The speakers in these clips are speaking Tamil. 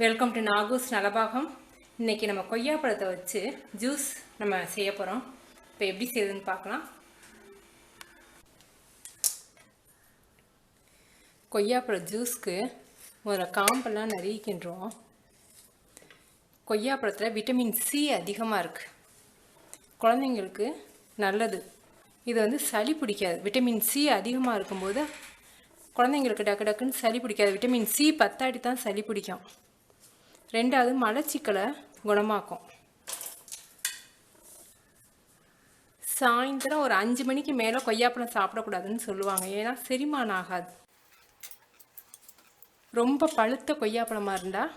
Welcome to Nagu'sNalabagam. இன்றைக்கி நம்ம கொய்யாப்பழத்தை வச்சு ஜூஸ் நம்ம செய்ய போகிறோம். இப்போ எப்படி செய்யுதுன்னு பார்க்கலாம். கொய்யாப்பழ ஜூஸ்க்கு ஒரு காம்பெல்லாம் நறுக்கின்றோம். கொய்யாப்பழத்தில் விட்டமின் சி அதிகமாக இருக்குது, குழந்தைங்களுக்கு நல்லது. இது வந்து சளி பிடிக்காது. விட்டமின் சி அதிகமாக இருக்கும்போது குழந்தைங்களுக்கு டக்கு டக்குன்னு சளி பிடிக்காது. விட்டமின் சி பத்தாடி தான் சளி பிடிக்கும். ரெண்டாவது மலச்சிக்கலை குணமாக்கும். சாயந்தரம் ஒரு 5 மணிக்கு மேலே கொய்யாப்பழம் சாப்பிடக்கூடாதுன்னு சொல்லுவாங்க, ஏன்னா செரிமானம் ஆகாது. ரொம்ப பழுத்த கொய்யாப்பழமாக இருந்தால்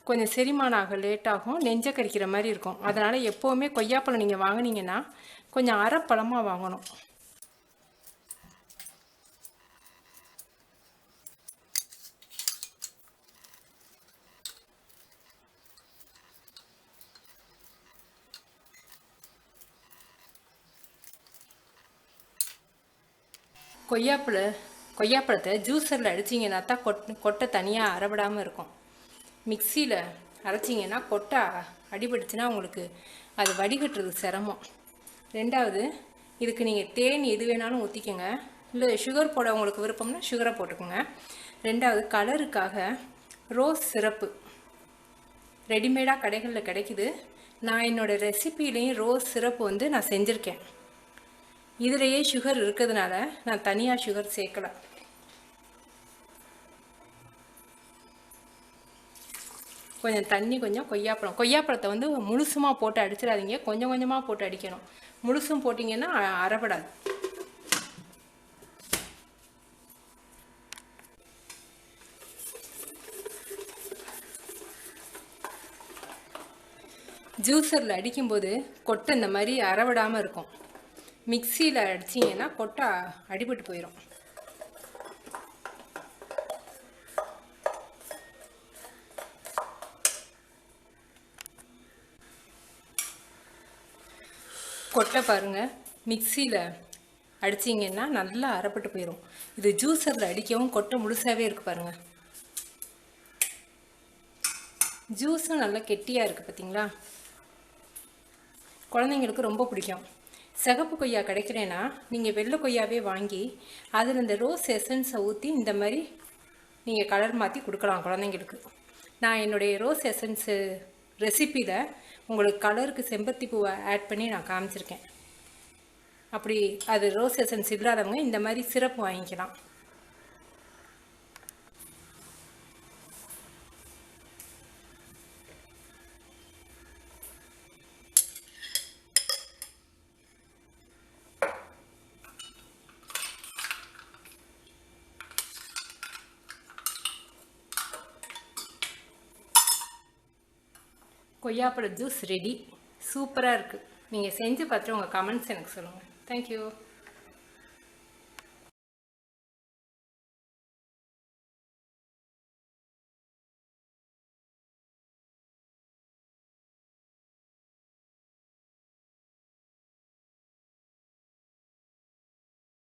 கொஞ்சம் செரிமானம் ஆக லேட்டாகும், நெஞ்சை கறிக்கிற மாதிரி இருக்கும். அதனால் எப்போவுமே கொய்யாப்பழம் நீங்கள் வாங்கினீங்கன்னா கொஞ்சம் அரைப்பழமாக வாங்கணும். கொய்யாப்பழத்தை ஜூஸரில் அடிச்சிங்கன்னா தான் கொட்டை தனியாக அரைவிடாமல் இருக்கும். மிக்சியில் அரைச்சிங்கன்னா கொட்டை அடிபட்டுச்சுன்னா உங்களுக்கு அது வடிகட்டுறது சிரமம். ரெண்டாவது, இதுக்கு நீங்கள் தேன் எது வேணாலும் ஊற்றிக்கோங்க, இல்லை சுகர் போட உங்களுக்கு விருப்பம்னா சுகரை போட்டுக்கோங்க. ரெண்டாவது, கலருக்காக ரோஸ் சிரப்பு ரெடிமேடாக கடைகளில் கிடைக்குது. நான் என்னோடய ரெசிபிலையும் ரோஸ் சிரப்பு வந்து நான் செஞ்சுருக்கேன். இதிலேயே சுகர் இருக்கிறதுனால நான் தனியாக சுகர் சேர்க்கலை. கொஞ்சம் தண்ணி, கொஞ்சம் கொய்யாப்பழத்தை வந்து முழுசுமாக போட்டு அடிச்சிடாதீங்க, கொஞ்சம் கொஞ்சமாக போட்டு அடிக்கணும். முழுசும் போட்டிங்கன்னா அரைப்படாது. ஜூஸரில் அடிக்கும்போது கொட்டை இந்த மாதிரி அரைவிடாமல் இருக்கும். மிக்சியில் அடிச்சிங்கன்னா கொட்டை அடிபட்டு போயிடும். கொட்டை பாருங்கள், மிக்சியில் அடிச்சிங்கன்னா நல்லா அரைப்பட்டு போயிடும். இது ஜூஸரில் அடிக்கவும் கொட்டை முழுசாகவே இருக்குது பாருங்கள். ஜூஸும் நல்லா கெட்டியாக இருக்குது பார்த்தீங்களா. குழந்தைங்களுக்கு ரொம்ப பிடிக்கும். சிகப்பு கொய்யா கிடைக்கிறேன்னா நீங்கள் வெள்ளை கொய்யாவே வாங்கி அதில் இந்த ரோஸ் எசன்ஸை ஊற்றி இந்த மாதிரி நீங்கள் கலர் மாற்றி கொடுக்கலாம் குழந்தைங்களுக்கு. நான் என்னுடைய ரோஸ் எசன்ஸு ரெசிப்பியில் உங்களுக்கு கலருக்கு செம்பருத்தி பூவை ஆட் பண்ணி நான் காமிச்சிருக்கேன். அப்படி அது ரோஸ் எசன்ஸ் இல்லாதவங்க இந்த மாதிரி சிரப்பு வாங்கிக்கலாம். கொய்யாப்பழ ஜூஸ் ரெடி. சூப்பராக இருக்குது. நீங்கள் செஞ்சு பார்த்துட்டு உங்கள் கமெண்ட்ஸ் எனக்கு சொல்லுங்கள். தேங்க்யூ.